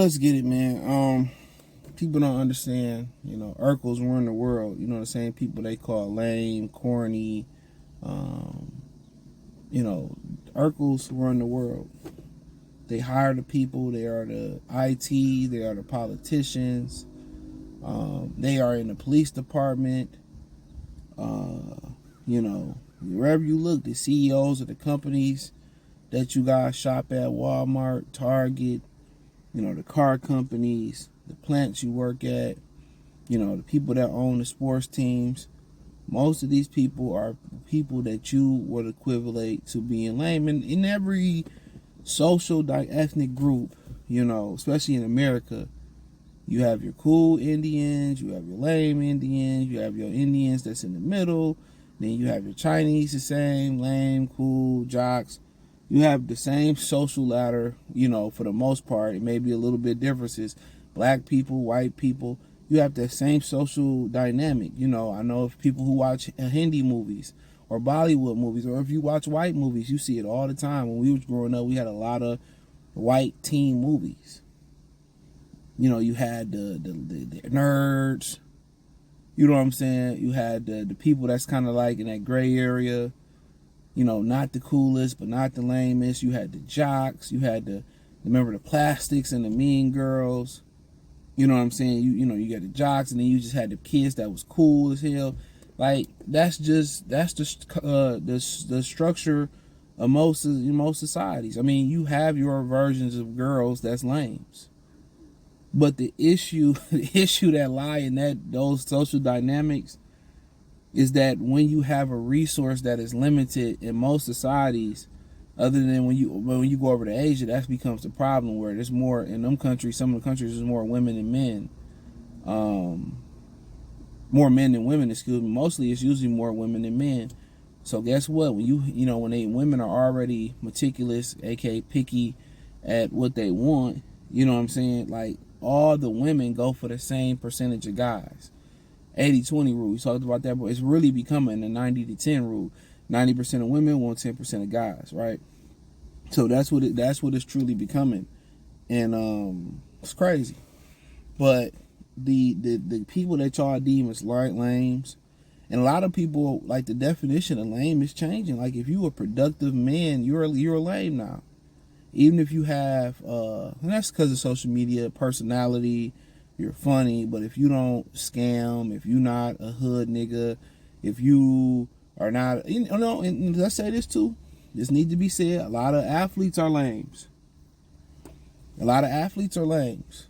let's get it, man. People don't understand, Urkels run the world. The same people they call lame, corny. Um, Urkels run the world. They hire the people. They are the IT. They are the politicians. They are in the police department. Wherever you look, the CEOs of the companies that you guys shop at, Walmart, Target, the car companies, the plants you work at, the people that own the sports teams. Most of these people are people that you would equivalent to being lame. And in every social ethnic group, especially in America, you have your cool Indians, you have your lame Indians, you have your Indians that's in the middle, then you have your Chinese the same, lame, cool, jocks. You have the same social ladder, for the most part. It may be a little bit differences. Black people, white people, you have that same social dynamic. I know if people who watch Hindi movies or Bollywood movies, or if you watch white movies, you see it all the time. When we was growing up, we had a lot of white teen movies. You had the nerds. You know what I'm saying? You had the people that's kind of like in that gray area. Not the coolest, but not the lamest. You had the jocks. You had remember the plastics and the mean girls. You know what I'm saying? You got the jocks, and then you just had the kids that was cool as hell. Like that's the structure of most societies. I mean, you have your versions of girls that's lames. But the issue that lie in those social dynamics is that when you have a resource that is limited in most societies, other than when you go over to Asia, that becomes the problem where there's more in them countries. Some of the countries there's more women than men, more men than women. Excuse me. Mostly, it's usually more women than men. So guess what? When women are already meticulous, aka picky at what they want, you know what I'm saying? Like all the women go for the same percentage of guys. 80-20 rule. We talked about that, but it's really becoming a 90-10 rule. 90% of women want 10% of guys, right? So that's what it's truly becoming, and it's crazy. But the people that y'all deem as lames, and a lot of people, like, the definition of lame is changing. Like, if you a productive man, you're a lame now. Even if you have, and that's because of social media, personality, you're funny. But if you don't scam, if you're not a hood nigga, if you are not, and let's say this too, this need to be said, a lot of athletes are lames. A lot of athletes are lames.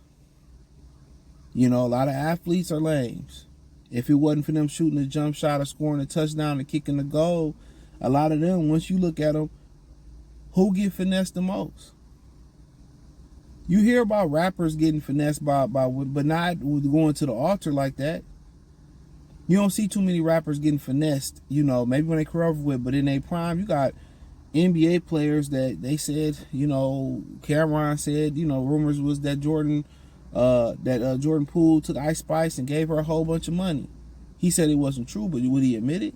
A lot of athletes are lames. If it wasn't for them shooting a jump shot or scoring a touchdown or kicking a goal, a lot of them, once you look at them, who get finessed the most? You hear about rappers getting finessed by but not going to the altar like that. You don't see too many rappers getting finessed, maybe when they career over with, but in their prime, you got NBA players that they said, Cameron said, rumors was that Jordan Poole took Ice Spice and gave her a whole bunch of money. He said it wasn't true, but would he admit it?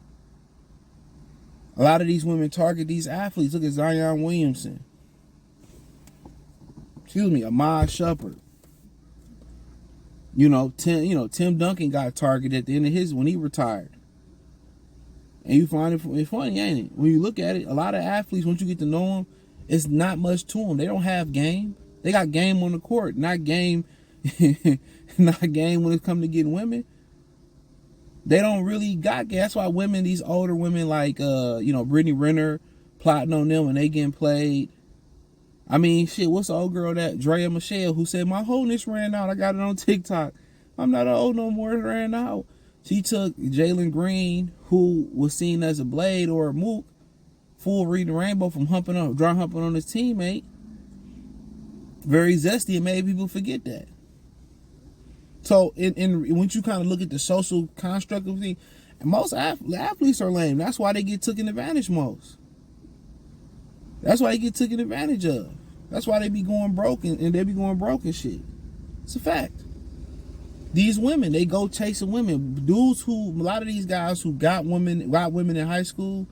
A lot of these women target these athletes. Look at Zion Williamson. Ahmad Shepard. Tim Duncan got targeted at the end of when he retired. And you find it funny, ain't it? When you look at it, a lot of athletes, once you get to know them, it's not much to them. They don't have game. They got game on the court, not game, not game when it comes to getting women. They don't really got game. That's why women, these older women like, Brittany Renner, plotting on them when they getting played. I mean, shit, what's the old girl that, Drea Michelle, who said, my wholeness ran out. I got it on TikTok. I'm not old no more, it ran out. She took Jalen Green, who was seen as a blade or a mook, full reading rainbow from dry humping on his teammate. Very zesty, and made people forget that. So, once you kind of look at the social construct of things, most athletes are lame. That's why they get taken advantage most. That's why they get taken advantage of. That's why they be going broke and they be going broke and shit. It's a fact. These women, they go chasing women. Dudes a lot of these guys who got women in high school,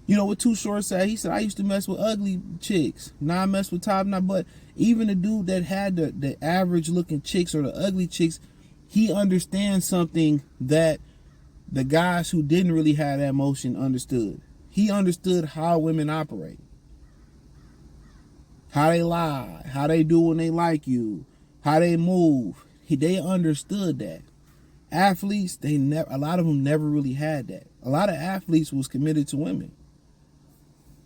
You know what Too Short said? He said, I used to mess with ugly chicks. Now I mess with top notch. But even the dude that had the average looking chicks or the ugly chicks, he understands something that the guys who didn't really have that motion understood. He understood how women operate. How they lie. How they do when they like you. How they move. They understood that. Athletes, a lot of them never really had that. A lot of athletes was committed to women.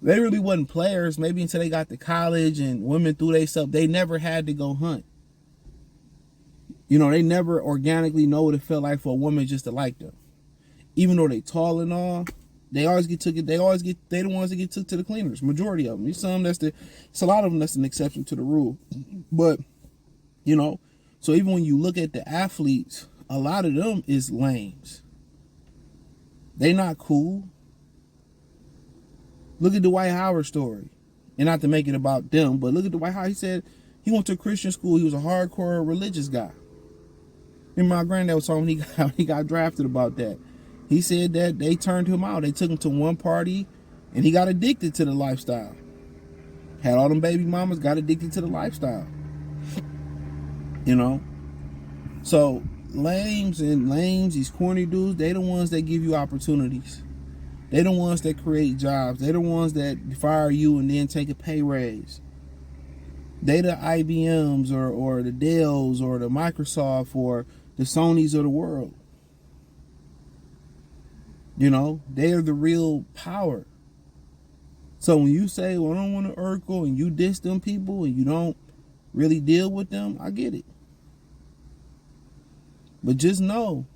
They really wasn't players, maybe until they got to college and women threw themselves. They never had to go hunt. You know, they never organically know what it felt like for a woman just to like them. Even though they tall and all, they always get took. They the ones that get took to the cleaners. Majority of them. It's a lot of them that's an exception to the rule. But you know, so even when you look at the athletes, a lot of them is lames. They not cool. Look at the Dwight Howard story. And not to make it about them, but look at the Dwight Howard. He said he went to a Christian school. He was a hardcore religious guy. And my granddad was talking when he got drafted about that. He said that they turned him out. They took him to one party, and he got addicted to the lifestyle. Had all them baby mamas, got addicted to the lifestyle. You know? So, lames, these corny dudes, they the ones that give you opportunities. They the ones that create jobs. They the ones that fire you and then take a pay raise. They the IBMs or the Dells or the Microsoft or the Sonys of the world. You know, they are the real power. So when you say, well, I don't want to Urkel, and you diss them people and you don't really deal with them, I get it. But just know,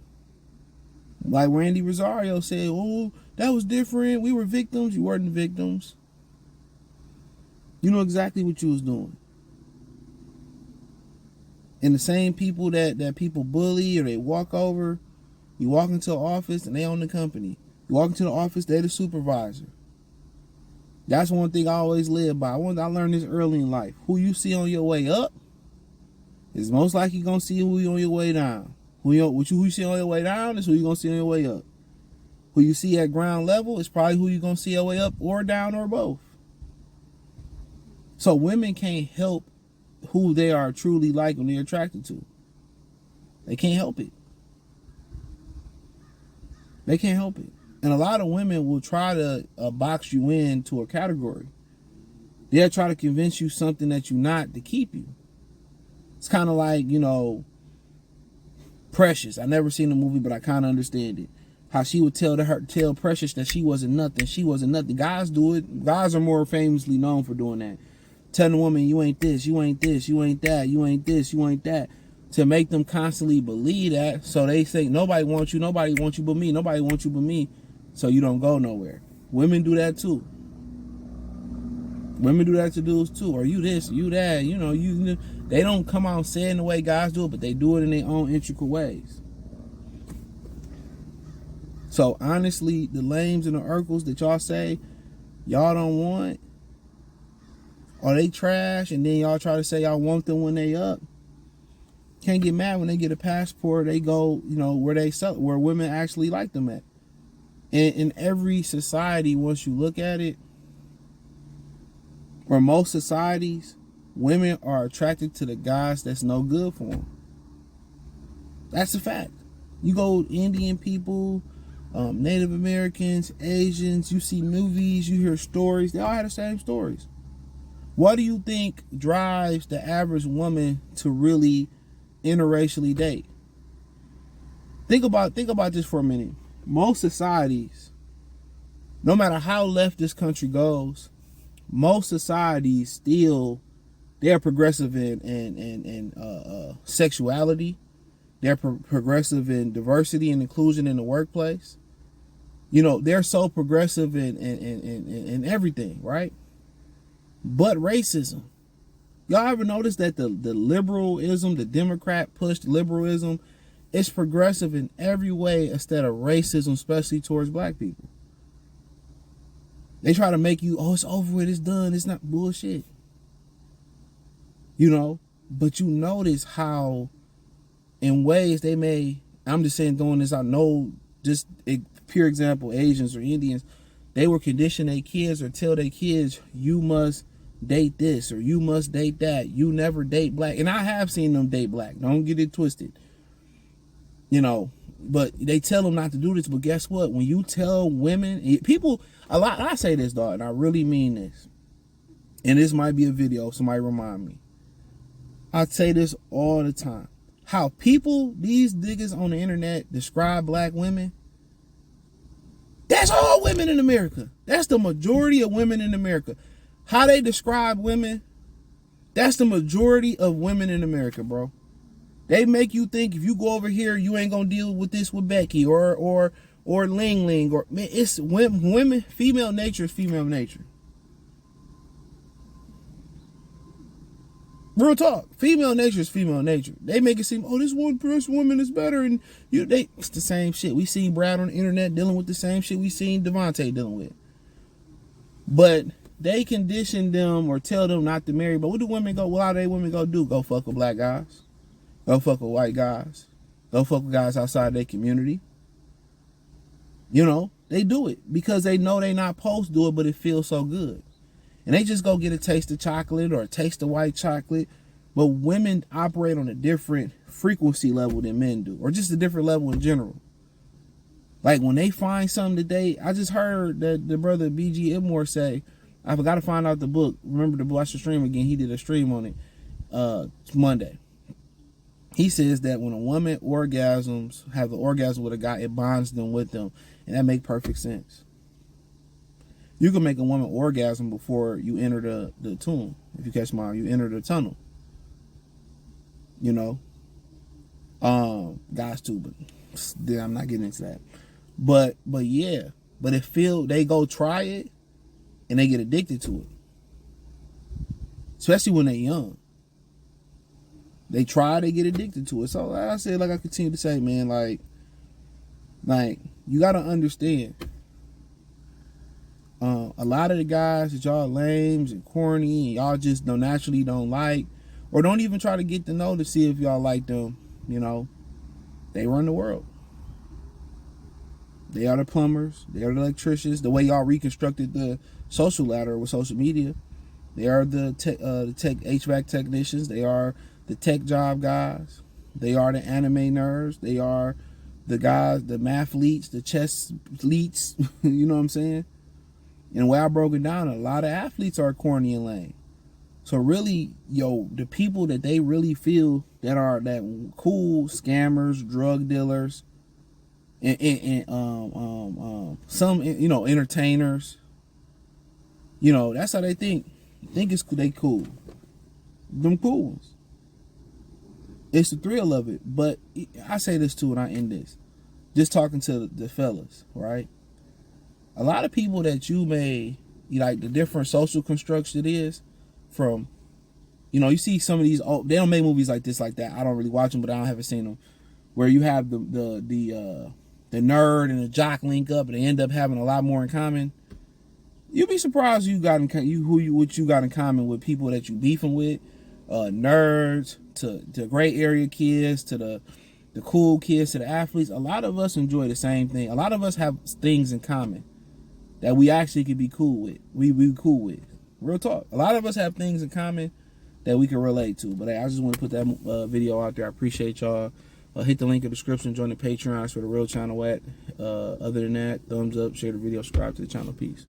like Randy Rosario said, oh, that was different. We were victims. You weren't victims. You know exactly what you was doing. And the same people that people bully or they walk over, you walk into an office and they own the company. You walk into the office, they're the supervisor. That's one thing I always live by. I learned this early in life. Who you see on your way up is most likely going to see who you on your way down. Who you see on your way down is who you're going to see on your way up. Who you see at ground level is probably who you're going to see your way up or down or both. So women can't help who they are truly like when they're attracted to. They can't help it. They can't help it. And a lot of women will try to box you into a category. They'll try to convince you something that you're not to keep you. It's kind of like, you know, Precious. I never seen the movie, but I kind of understand it. How she would tell Precious that she wasn't nothing. She wasn't nothing. Guys do it. Guys are more famously known for doing that. Telling a woman, you ain't this, you ain't this, you ain't that, you ain't this, you ain't that. To make them constantly believe that. So they say, nobody wants you but me. Nobody wants you but me. So you don't go nowhere. Women do that too. Women do that to dudes too. Or you this, you that. You know, they don't come out saying the way guys do it, but they do it in their own intricate ways. So honestly, the lames and the Urkels that y'all say y'all don't want, or they trash, and then y'all try to say y'all want them when they up. Can't get mad when they get a passport. They go, you know, where women actually like them at. And in every society, once you look at it, or most societies, women are attracted to the guys that's no good for them. That's a fact. You go Indian people, Native Americans, Asians, you see movies, you hear stories. They all have the same stories. What do you think drives the average woman to really interracially date? Think about this for a minute. Most societies, no matter how left this country goes, most societies still, they're progressive in sexuality. They're progressive in diversity and inclusion in the workplace. You know, they're so progressive in everything, right? But racism. Y'all ever notice that the liberalism, the Democrat pushed liberalism, it's progressive in every way instead of racism, especially towards black people. They try to make you, oh, it's over with, it's done, it's not bullshit. You know, but you notice how in ways they may, I'm just saying throwing this out, no, just a pure example, Asians or Indians, they will condition their kids or tell their kids, you must date this or you must date that. You never date black. And I have seen them date black. Don't get it twisted. You know, but they tell them not to do this. But guess what? When you tell women, people, a lot, I say this, dog, and I really mean this. And this might be a video, somebody remind me. I say this all the time. How people, these niggas on the internet describe black women, that's all women in America. That's the majority of women in America. How they describe women, that's the majority of women in America, bro. They make you think if you go over here, you ain't gonna deal with this with Becky or Ling Ling, or man, it's women. Female nature is female nature. Real talk. Female nature is female nature. They make it seem, oh, this one person woman is better, and it's the same shit. We seen Brad on the internet dealing with the same shit we seen Devontae dealing with. But they condition them or tell them not to marry. But what do women go? What are they women go do? Go fuck with black guys. Go fuck with white guys. Go fuck with guys outside their community. You know, they do it because they know they not supposed to do it, but it feels so good. And they just go get a taste of chocolate or a taste of white chocolate. But women operate on a different frequency level than men do, or just a different level in general. Like when they find something today, I just heard that the brother BG Edmore say, I forgot to find out the book. Remember to watch the stream again. He did a stream on it Monday. He says that when a woman orgasms, have an orgasm with a guy, it bonds them with them. And that makes perfect sense. You can make a woman orgasm before you enter the tomb. If you catch my eye, you enter the tunnel. You know? Guys too, but I'm not getting into that. But yeah. But they go try it and they get addicted to it. Especially when they're young. They try, they get addicted to it. So like I said, like I continue to say, man, like you gotta understand. A lot of the guys that y'all lames and corny and y'all just naturally don't like, or don't even try to get to know to see if y'all like them, you know, they run the world. They are the plumbers, they are the electricians. The way y'all reconstructed the social ladder with social media, they are the tech HVAC technicians. They are the tech job guys. They are the anime nerds. They are the guys, the mathletes, the chess leets. You know what I'm saying? And the way I broke it down, a lot of athletes are corny and lame. So really, the people that they really feel that are that cool scammers, drug dealers, and some entertainers. That's how they think. They cool. Them cool ones. It's the thrill of it. But I say this too, and I end this. Just talking to the fellas, right? A lot of people that you may, like the different social constructs it is from, you see some of these, they don't make movies like this, like that. I don't really watch them, but I haven't seen them. Where you have the nerd and the jock link up and they end up having a lot more in common. You'd be surprised what you got in common with people that you beefing with, nerds to gray area kids to the cool kids to the athletes. A lot of us enjoy the same thing. A lot of us have things in common that we actually could be cool with. We be cool with. Real talk. A lot of us have things in common that we can relate to. But hey, I just want to put that video out there. I appreciate y'all. Hit the link in the description. Join the Patreon. That's where the real channel at. Other than that, thumbs up, share the video, subscribe to the channel. Peace.